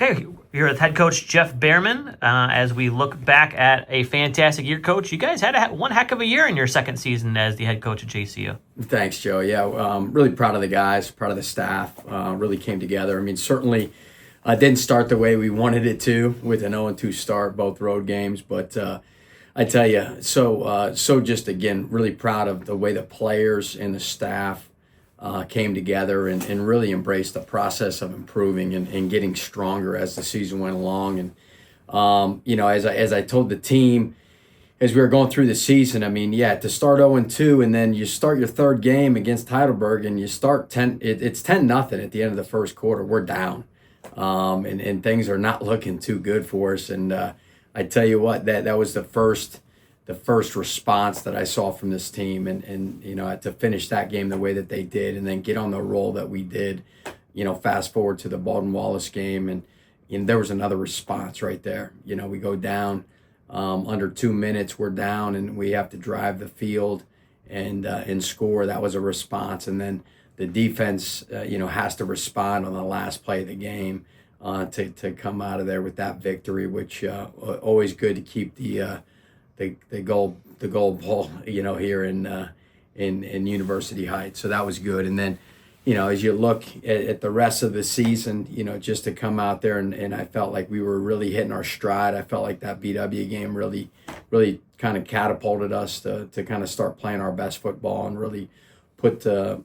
Okay, here with head coach Jeff Behrman. As we look back at a fantastic year, coach, you guys had one heck of a year in your second season as the head coach at JCU. Thanks, Joe. Yeah, really proud of the guys, proud of the staff. Really came together. I mean, certainly didn't start the way we wanted it to with an 0-2 start, both road games. But I tell you, so just again, really proud of the way the players and the staff came together and really embraced the process of improving and getting stronger as the season went along. And as I told the team as we were going through the season, I mean, yeah, to start 0-2 and then you start your third game against Heidelberg and you start 10, it's 10-0 at the end of the first quarter. We're down, and things are not looking too good for us. And I tell you what, that was the first response that I saw from this team, and to finish that game the way that they did and then get on the roll that we did, fast forward to the Baldwin Wallace game, and there was another response right there. We go down under 2 minutes, we're down and we have to drive the field and score. That was a response. And then the defense has to respond on the last play of the game to come out of there with that victory, which always good to keep the goal ball here in University Heights. So that was good. And then as you look at the rest of the season, just to come out there and I felt like we were really hitting our stride. I felt like that BW game really kind of catapulted us to kind of start playing our best football and really put the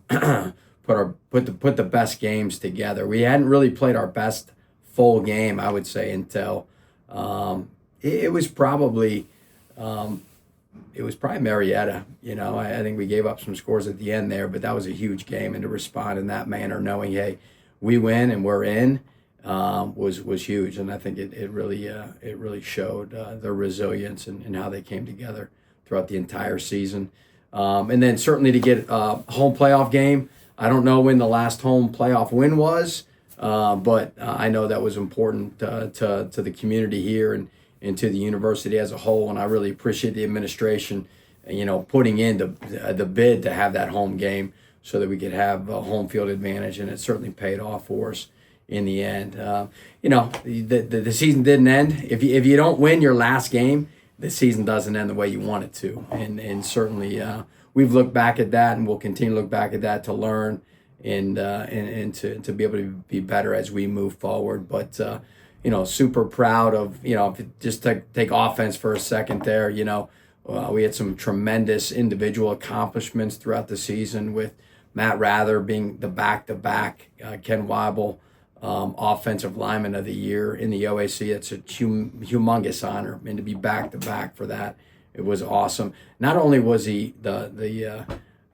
put the best games together. We hadn't really played our best full game, I would say, until it was probably Marietta. I think we gave up some scores at the end there, but that was a huge game, and to respond in that manner, knowing, hey, we win and we're in, was huge. And I think it really showed their resilience and how they came together throughout the entire season. And then certainly to get a home playoff game. I don't know when the last home playoff win was, but I know that was important to the community here and to the university as a whole. And I really appreciate the administration, putting in the bid to have that home game so that we could have a home field advantage. And it certainly paid off for us in the end. The season didn't end. If you don't win your last game, the season doesn't end the way you want it to. And certainly we've looked back at that, and we'll continue to look back at that to learn and to be able to be better as we move forward. But super proud of, just to take offense for a second there. We had some tremendous individual accomplishments throughout the season with Matt Rather being the back-to-back Ken Weibel Offensive Lineman of the Year in the OAC. It's a humongous honor, and to be back-to-back for that, it was awesome. Not only was he the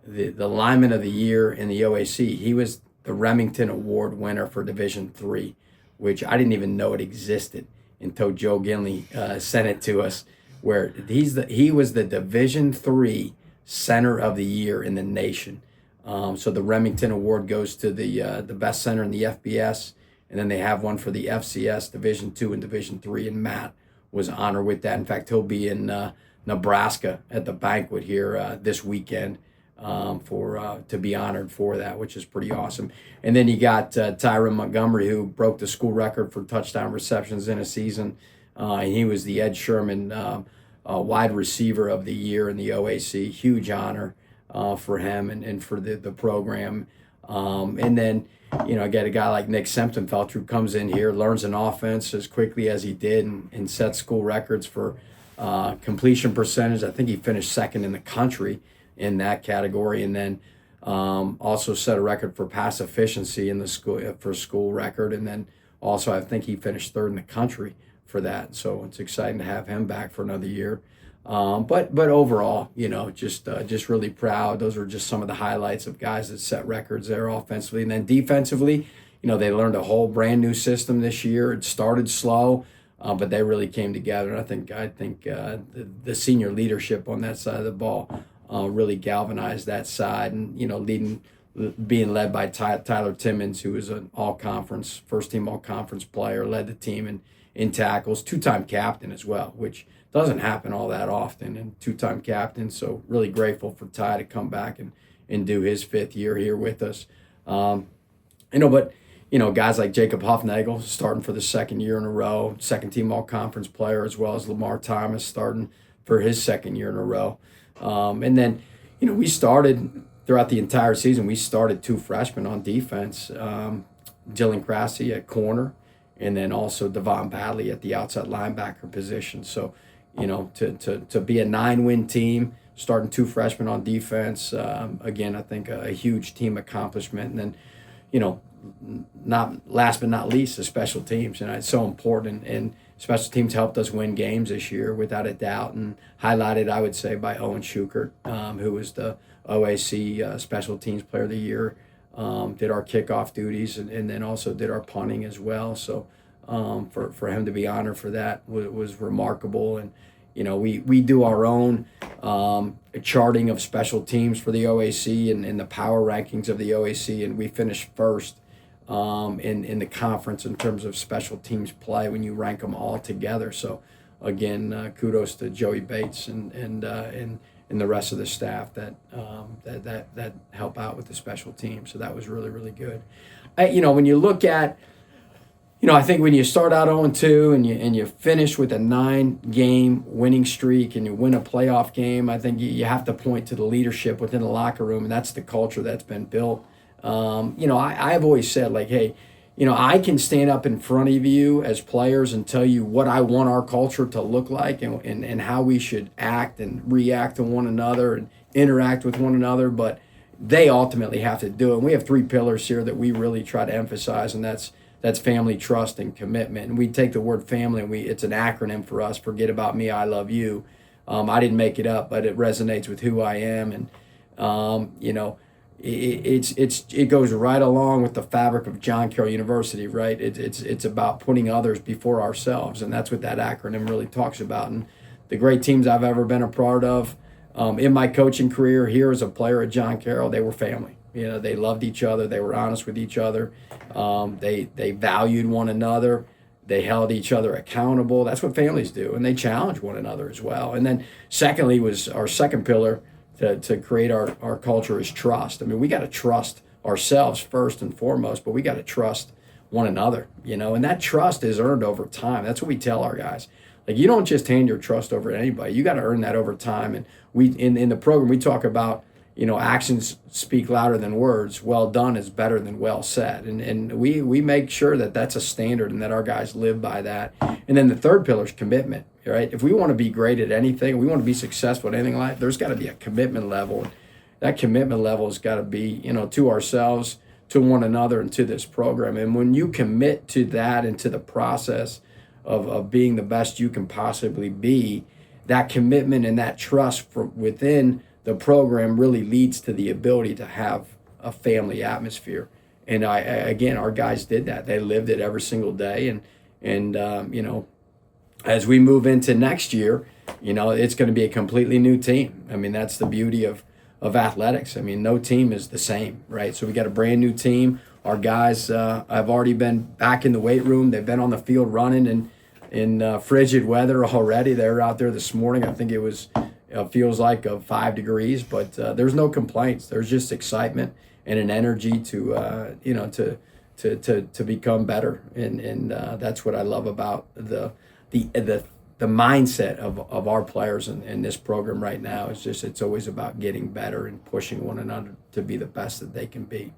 Lineman of the Year in the OAC, he was the Remington Award winner for Division III, which I didn't even know it existed until Joe Ginley sent it to us, where he was the Division III Center of the Year in the nation. So the Remington Award goes to the best center in the FBS, and then they have one for the FCS Division II and Division III, and Matt was honored with that. In fact, he'll be in Nebraska at the banquet here this weekend to be honored for that, which is pretty awesome. And then you got Tyron Montgomery, who broke the school record for touchdown receptions in a season, and he was the Ed Sherman wide receiver of the year in the OAC. Huge honor for him and for the program. And then get a guy like Nick Semptonfelt, who comes in here, learns an offense as quickly as he did, and sets school records for completion percentage. I think he finished second in the country in that category, and then also set a record for pass efficiency in the school record, and then also I think he finished third in the country for that. So it's exciting to have him back for another year. But overall, just really proud. Those are just some of the highlights of guys that set records there offensively, and then defensively. They learned a whole brand new system this year. It started slow, but they really came together. And I think the senior leadership on that side of the ball really galvanized that side, and being led by Tyler Timmons, who was an all-conference, first-team all-conference player, led the team in tackles, two-time captain as well, which doesn't happen all that often, and two-time captain. So really grateful for Ty to come back and do his fifth year here with us. But guys like Jacob Huffnagel starting for the second year in a row, second team all-conference player, as well as Lamar Thomas starting for his second year in a row. And then, we started throughout the entire season, we started 2 freshmen on defense, Dylan Crassie at corner, and then also Devon Badley at the outside linebacker position. So, to be a 9-win team, starting 2 freshmen on defense, again, I think a huge team accomplishment. And then, not last but not least, the special teams. And it's so important. And special teams helped us win games this year, without a doubt, and highlighted, I would say, by Owen Schukert, who was the OAC Special Teams Player of the Year. Did our kickoff duties and then also did our punting as well. So for him to be honored for that was remarkable. And we do our own charting of special teams for the OAC and the power rankings of the OAC, and we finished first in the conference in terms of special teams play when you rank them all together. So again, kudos to Joey Bates and the rest of the staff that help out with the special teams. So that was really, really good. When you look at, I think when you start out 0-2 and you finish with a 9-game winning streak and you win a playoff game, I think you have to point to the leadership within the locker room, and that's the culture that's been built. I've always said, like, hey, I can stand up in front of you as players and tell you what I want our culture to look like and how we should act and react to one another and interact with one another, but they ultimately have to do it. And we have 3 pillars here that we really try to emphasize, and that's family, trust, and commitment. And we take the word family, and it's an acronym for us. Forget about me, I love you. I didn't make it up, but it resonates with who I am. And it goes right along with the fabric of John Carroll University, right? It's about putting others before ourselves, and that's what that acronym really talks about. And the great teams I've ever been a part of in my coaching career here as a player at John Carroll, they were family. They loved each other. They were honest with each other. They valued one another. They held each other accountable. That's what families do, and they challenge one another as well. And then secondly was our second pillar to create our culture is trust. I mean, we got to trust ourselves first and foremost, but we got to trust one another, and that trust is earned over time. That's what we tell our guys. Like, you don't just hand your trust over to anybody. You got to earn that over time. And we in the program, we talk about, actions speak louder than words. Well done is better than well said. And we make sure that that's a standard and that our guys live by that. And then the third pillar is commitment, right? If we want to be great at anything, we want to be successful at anything in life, there's got to be a commitment level. That commitment level has got to be, to ourselves, to one another, and to this program. And when you commit to that and to the process of being the best you can possibly be, that commitment and that trust within the program really leads to the ability to have a family atmosphere. And again, our guys did that. They lived it every single day. And as we move into next year, it's going to be a completely new team. I mean, that's the beauty of athletics. I mean, no team is the same, right? So we got a brand new team. Our guys have already been back in the weight room. They've been on the field running in frigid weather already. They were out there this morning. I think it was feels like 5 degrees, but there's no complaints. There's just excitement and an energy to become better, and that's what I love about the mindset of our players in this program right now. It's always about getting better and pushing one another to be the best that they can be.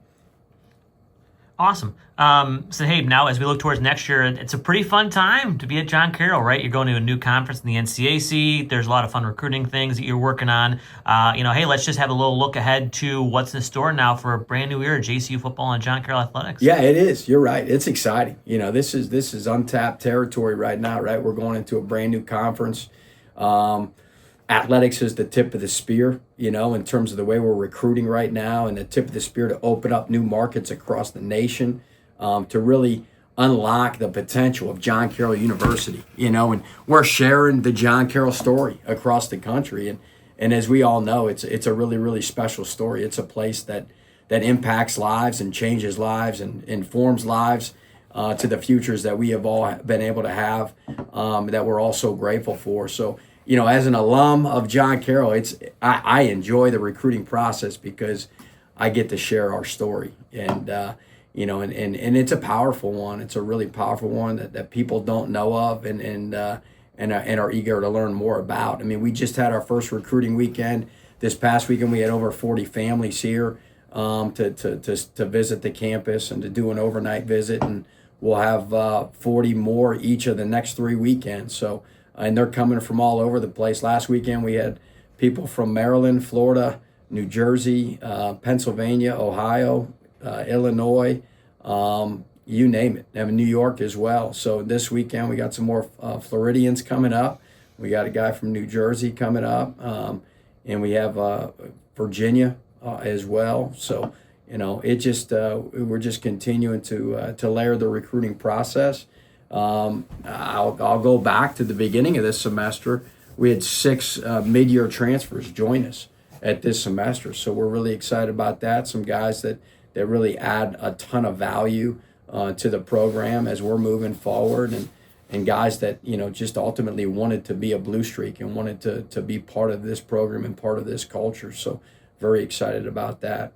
Awesome. So, hey, now as we look towards next year, it's a pretty fun time to be at John Carroll, right? You're going to a new conference in the NCAC. There's a lot of fun recruiting things that you're working on. Hey, let's just have a little look ahead to what's in store now for a brand new year of JCU football and John Carroll athletics. Yeah, it is. You're right. It's exciting. This is untapped territory right now, right? We're going into a brand new conference. Athletics is the tip of the spear, in terms of the way we're recruiting right now, and the tip of the spear to open up new markets across the nation, to really unlock the potential of John Carroll University, and we're sharing the John Carroll story across the country. And as we all know, it's a really, really special story. It's a place that impacts lives and changes lives and informs lives to the futures that we have all been able to have, that we're all so grateful for. So, as an alum of John Carroll, I enjoy the recruiting process because I get to share our story. And, and it's a powerful one. It's a really powerful one that people don't know of and are eager to learn more about. I mean, we just had our first recruiting weekend. This past weekend, we had over 40 families here to visit the campus and to do an overnight visit, and we'll have 40 more each of the next 3 weekends. So, and they're coming from all over the place. Last weekend, we had people from Maryland, Florida, New Jersey, Pennsylvania, Ohio, Illinois, you name it. I mean, New York as well. So this weekend we got some more Floridians coming up. We got a guy from New Jersey coming up, and we have Virginia as well. So it just we're just continuing to layer the recruiting process. I'll go back to the beginning of this semester. We had 6 mid-year transfers join us at this semester, so we're really excited about that. Some guys that really add a ton of value to the program as we're moving forward, and guys that just ultimately wanted to be a Blue Streak and wanted to be part of this program and part of this culture. So very excited about that.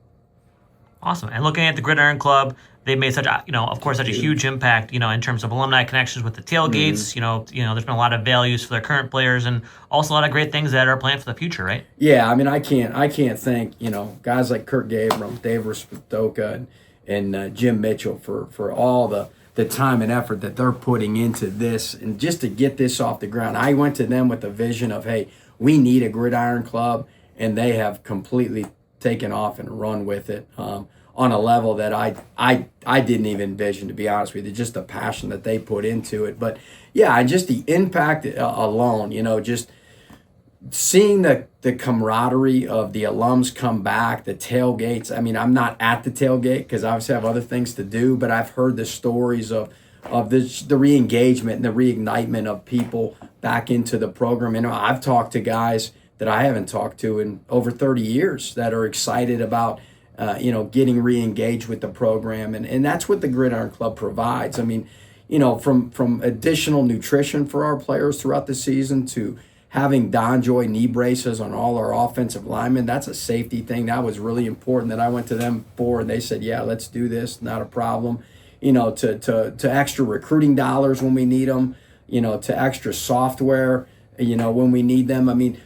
Awesome. And looking at the Gridiron Club, they made such a huge impact, in terms of alumni connections with the tailgates. Mm-hmm. There's been a lot of values for their current players and also a lot of great things that are planned for the future, right? Yeah, I mean, I can't thank, guys like Kurt Gabriel, Dave Rastoka, and Jim Mitchell for all the time and effort that they're putting into this and just to get this off the ground. I went to them with a vision of, hey, we need a Gridiron Club, and they have completely taken off and run with it on a level that I didn't even envision, to be honest with you, just the passion that they put into it. But yeah, and just the impact alone, just seeing the camaraderie of the alums come back, the tailgates. I mean, I'm not at the tailgate because I obviously have other things to do, but I've heard the stories of the re-engagement and the reignitement of people back into the program. And I've talked to guys that I haven't talked to in over 30 years that are excited about getting re-engaged with the program, and that's what the Gridiron Club provides. I mean, from additional nutrition for our players throughout the season to having DonJoy knee braces on all our offensive linemen. That's a safety thing. That was really important that I went to them for, and they said, yeah, let's do this, not a problem. To extra recruiting dollars when we need them, to extra software, when we need them. I mean,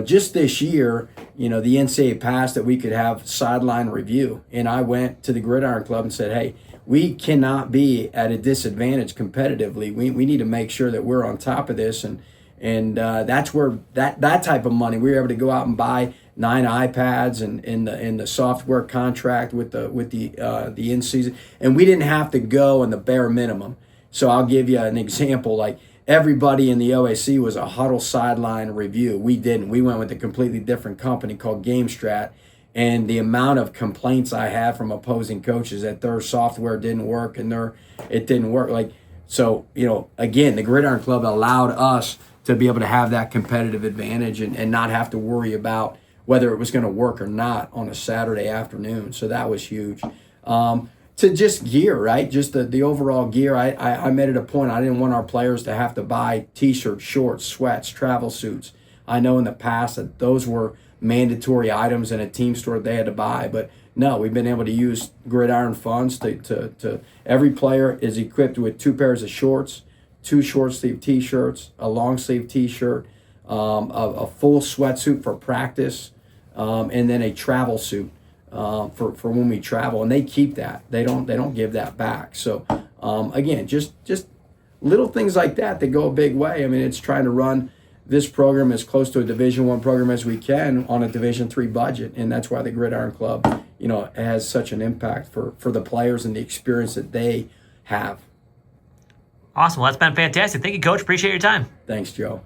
just this year, the NCAA passed that we could have sideline review. And I went to the Gridiron Club and said, hey, we cannot be at a disadvantage competitively. We need to make sure that we're on top of this. And that's where that type of money, we were able to go out and buy 9 iPads and in the software contract with the in-season. And we didn't have to go on the bare minimum. So I'll give you an example, like, everybody in the OAC was a huddle sideline review. We didn't. We went with a completely different company called GameStrat, and the amount of complaints I had from opposing coaches that their software didn't work and it didn't work. Again, the Gridiron Club allowed us to be able to have that competitive advantage and not have to worry about whether it was going to work or not on a Saturday afternoon. So that was huge. To just gear, right? Just the overall gear. I made it a point. I didn't want our players to have to buy T-shirts, shorts, sweats, travel suits. I know in the past that those were mandatory items in a team store they had to buy, but no, we've been able to use Gridiron funds to every player is equipped with 2 pairs of shorts, 2 short sleeve T-shirts, a long sleeve T-shirt, a full sweatsuit for practice, and then a travel suit. For when we travel, and they keep that. They don't give that back. So again, just little things like that go a big way. I mean, it's trying to run this program as close to a Division I program as we can on a Division III budget, and that's why the Gridiron Club, has such an impact for the players and the experience that they have. Awesome. Well, that's been fantastic. Thank you, Coach. Appreciate your time. Thanks, Joe.